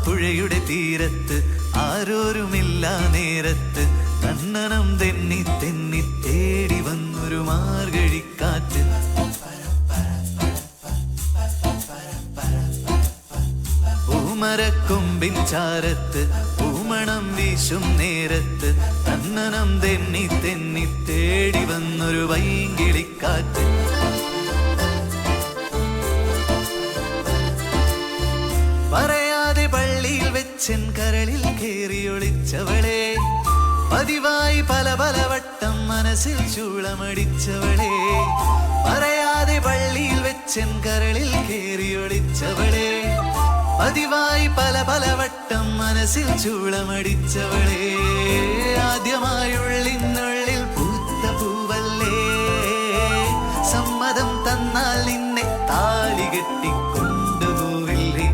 പുഴയുടെ തീരത്ത് ആരോരുമില്ല നേരത്ത് കണ്ണനം തെന്നി തെന്നി തേടി വന്നൊരു മാർഗഴിക്കാറ്റ്. പൂമരക്കൊമ്പിൻ ചാരത്ത് പൂമണം വീശും നേരത്ത് കണ്ണനം തെന്നി തെന്നി തേടി വന്നൊരു വൈങ്കിളിക്കാറ്റ്. പറയാതെ പള്ളിയിൽ വെച്ചൻ കരളിൽ കേറിയൊളിച്ചവളെ, പതിവായി പല പല വട്ടം മനസ്സിൽ ചൂളമടിച്ചവളെ. പറയാതെ പള്ളിയിൽ വെച്ചൻ കരളിൽ കേറിയൊളിച്ചവളെ, പതിവായി പല പല വട്ടം മനസ്സിൽ ചൂളമടിച്ചവളെ. ആദ്യമായുള്ളിനുള്ളിൽ പൂത്ത പൂവല്ലേ, സമ്മതം തന്നാൽ നിന്നെ താലി കെട്ടിക്കൊണ്ടുപോവില്ലേ.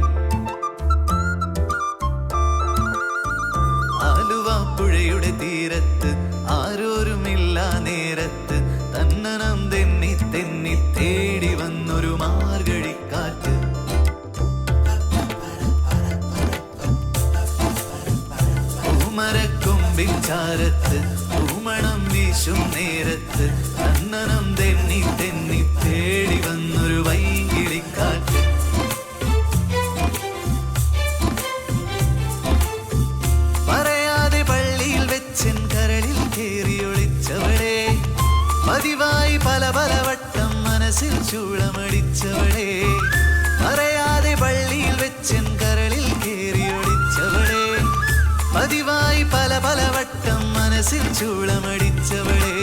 ആലുവ പുഴയുടെ തീരത്ത് ആരോരുമില്ല നേരത്ത് തന്നനം തെന്നി തെന്നി തേടി വന്നൊരു മാർഗഴിക്കാറ്റ്. പൂമരക്കൊമ്പിൻ ചാരത്ത് പൂമണം വീശും നേരത്ത് കണ്ണനം തെന്നി തെന്നി തേടി വന്നൊരു വൈങ്കിളിക്കാറ്റ്. പറയാതെ പള്ളിയിൽ വെച്ചൻ കരളിൽ കേറിയൊളിച്ചവളെ, പതിവായി പല പല വട്ടം മനസ്സിൽ ചൂളമടിച്ചവളെ. പറയാതെ പള്ളിയിൽ വെച്ചൻ കരളിൽ കേറിയൊളിച്ചവളെ, പതിവായി പല പല വട്ടം മനസ്സിൽ ചൂളമടിച്ചവളെ.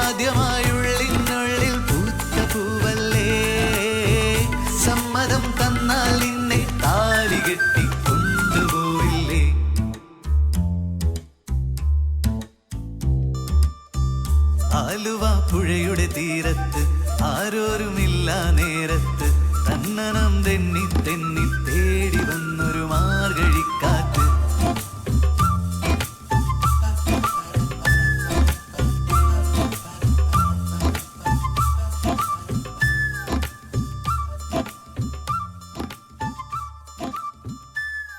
ആദ്യമായുള്ളിനുള്ളിൽ പൂത്ത പൂവല്ലേ, സമ്മതം തന്നാൽ നിന്നെ താലി കെട്ടിക്കൊണ്ടുപോയില്ലേ. ആലുവ പുഴയുടെ തീരത്ത് ആരോരുമില്ല നേരത്ത്